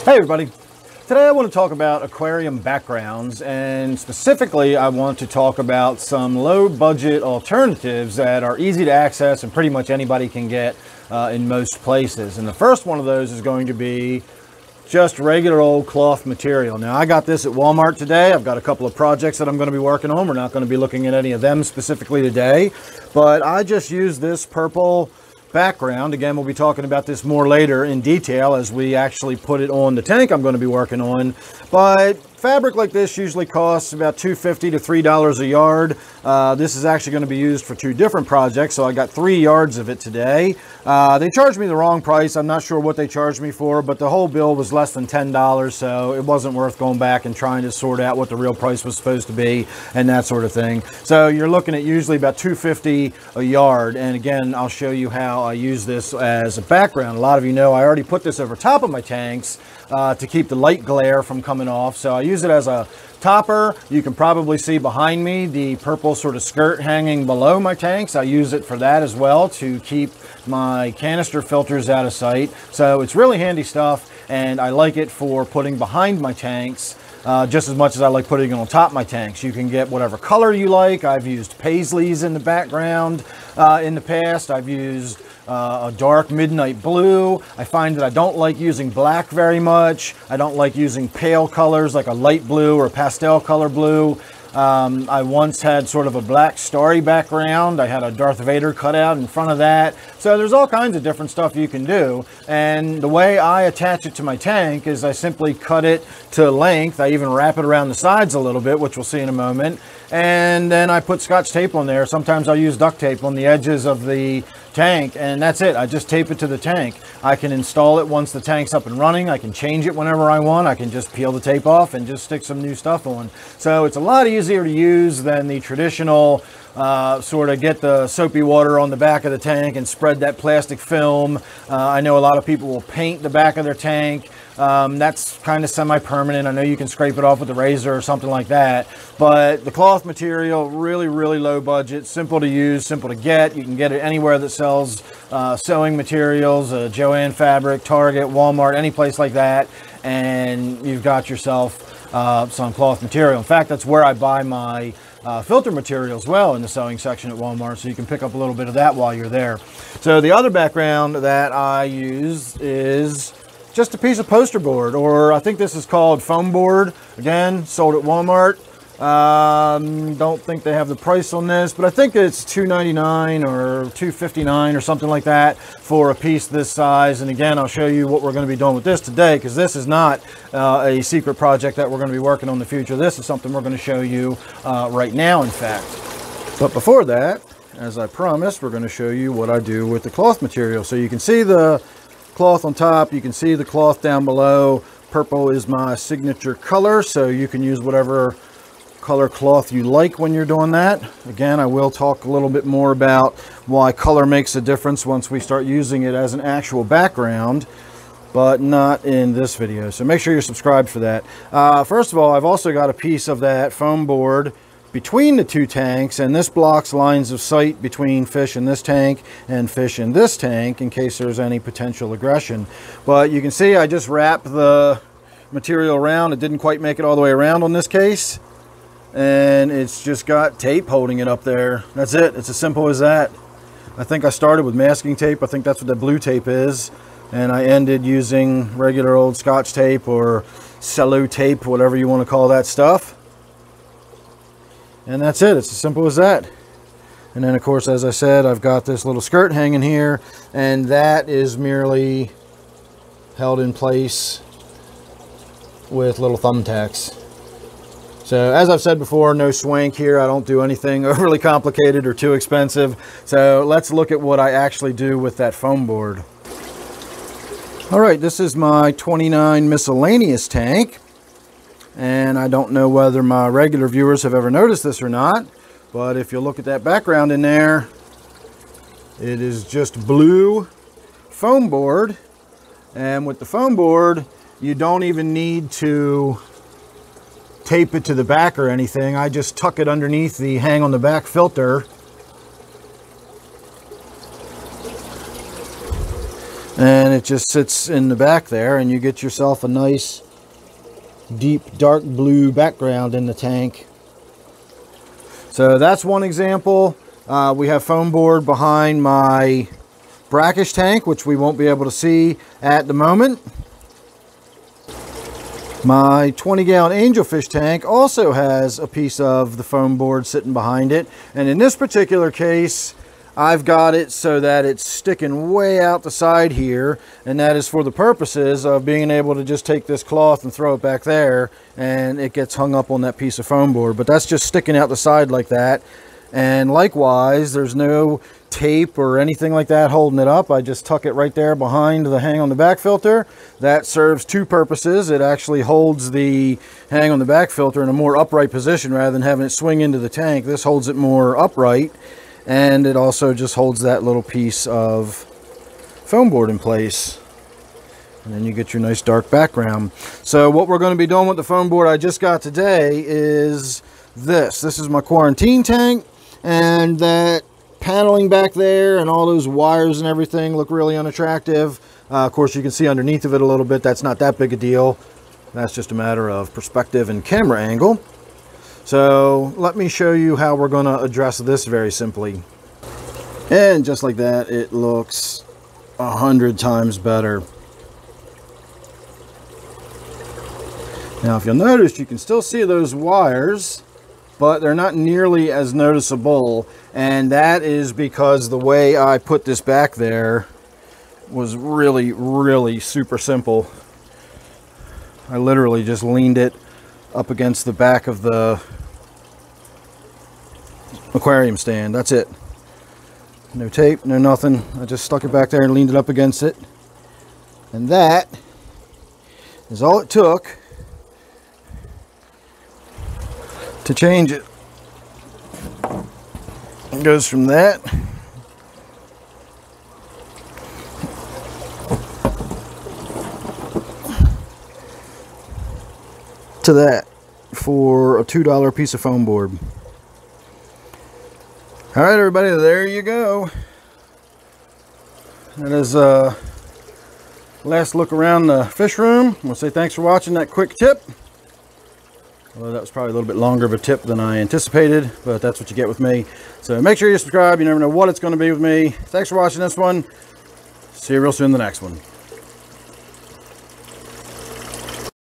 Hey everybody, today I want to talk about aquarium backgrounds, and specifically I want to talk about some low budget alternatives that are easy to access and pretty much anybody can get in most places. And the first one of those is going to be just regular old cloth material. Now I got this at Walmart today. I've got a couple of projects that I'm going to be working on. We're not going to be looking at any of them specifically today, but I just used this purple background. Again, we'll be talking about this more later in detail as we actually put it on the tank I'm going to be working on. But fabric like this usually costs about $2.50 to $3 a yard. This is actually going to be used for two different projects, so I got 3 yards of it today. They charged me the wrong price. I'm not sure what they charged me for, but the whole bill was less than $10, so it wasn't worth going back and trying to sort out what the real price was supposed to be and that sort of thing. So you're looking at usually about $2.50 a yard, and again, I'll show you how I use this as a background. A lot of you know I already put this over top of my tanks to keep the light glare from coming off, so I use it as a topper. You can probably see behind me the purple sort of skirt hanging below my tanks. I use it for that as well, to keep my canister filters out of sight. So it's really handy stuff, and I like it for putting behind my tanks just as much as I like putting it on top of my tanks. You can get whatever color you like. I've used paisleys in the background in the past. I've used a dark midnight blue. I find that I don't like using black very much. I don't like using pale colors like a light blue or a pastel color blue. I once had sort of a black starry background. I had a Darth Vader cutout in front of that. So there's all kinds of different stuff you can do. And the way I attach it to my tank is I simply cut it to length. I even wrap it around the sides a little bit, which we'll see in a moment. And then I put Scotch tape on there. Sometimes I'll use duct tape on the edges of the tank, and that's it. I just tape it to the tank. I can install it once the tank's up and running. I can change it whenever I want. I can just peel the tape off and just stick some new stuff on. So it's a lot easier to use than the traditional sort of get the soapy water on the back of the tank and spread that plastic film. I know a lot of people will paint the back of their tank. That's kind of semi-permanent. I know you can scrape it off with a razor or something like that, but the cloth material, really low budget, simple to use, simple to get. You can get it anywhere that sells sewing materials, Joann Fabric, Target, Walmart, any place like that, and you've got yourself some cloth material. In fact, that's where I buy my filter material as well, in the sewing section at Walmart, so you can pick up a little bit of that while you're there. So the other background that I use is just a piece of poster board, or I think this is called foam board. Again, sold at Walmart. Don't think they have the price on this, but I think it's $2.99 or $2.59 or something like that for a piece this size. And again, I'll show you what we're going to be doing with this today, because this is not a secret project that we're going to be working on in the future. This is something we're going to show you right now, in fact. But before that, as I promised, we're going to show you what I do with the cloth material. So you can see the cloth on top, you can see the cloth down below. Purple is my signature color, so you can use whatever color cloth you like when you're doing that. Again, I will talk a little bit more about why color makes a difference once we start using it as an actual background, but not in this video. So make sure you're subscribed for that. First of all, I've also got a piece of that foam board between the two tanks, and this blocks lines of sight between fish in this tank and fish in this tank in case there's any potential aggression. But you can see I just wrapped the material around. It didn't quite make it all the way around on this case, and it's just got tape holding it up there. That's it. It's as simple as that. I think I started with masking tape. I think that's what the blue tape is, and I ended using regular old Scotch tape or cello tape, whatever you want to call that stuff. And that's it. It's as simple as that. And then, of course, as I said, I've got this little skirt hanging here, and that is merely held in place with little thumbtacks. So as I've said before, no swank here. I don't do anything overly complicated or too expensive. So let's look at what I actually do with that foam board. All right, this is my 29 miscellaneous tank. And I don't know whether my regular viewers have ever noticed this or not, but if you look at that background in there, it is just blue foam board. And with the foam board, you don't even need to tape it to the back or anything. I just tuck it underneath the hang on the back filter then it just sits in the back there, and you get yourself a nice deep dark blue background in the tank. So that's one example. We have foam board behind my brackish tank, which we won't be able to see at the moment. My 20-gallon angelfish tank also has a piece of the foam board sitting behind it, and in this particular case I've got it so that it's sticking way out the side here, and that is for the purposes of being able to just take this cloth and throw it back there and it gets hung up on that piece of foam board. But that's just sticking out the side like that, and likewise there's no tape or anything like that holding it up. I just tuck it right there behind the hang on the back filter. That serves two purposes. It actually holds the hang on the back filter in a more upright position rather than having it swing into the tank. This holds it more upright, and it also just holds that little piece of foam board in place, and then you get your nice dark background. So what we're going to be doing with the foam board I just got today is this is my quarantine tank, and that paneling back there and all those wires and everything look really unattractive. Of course, you can see underneath of it a little bit. That's not that big a deal. That's just a matter of perspective and camera angle. So let me show you how we're going to address this very simply. And just like that, it looks 100 times better. Now, if you'll notice, you can still see those wires, but they're not nearly as noticeable, and that is because the way I put this back there was really super simple. I literally just leaned it up against the back of the aquarium stand. That's it. No tape, no nothing. I just stuck it back there and leaned it up against it, and that is all it took to change it. It goes from that to that for a $2 piece of foam board. All right, everybody, there you go. That is a last look around the fish room. I want to say thanks for watching that quick tip. Although that was probably a little bit longer of a tip than I anticipated, but that's what you get with me. So make sure you subscribe. You never know what it's going to be with me. Thanks for watching this one. See you real soon in the next one.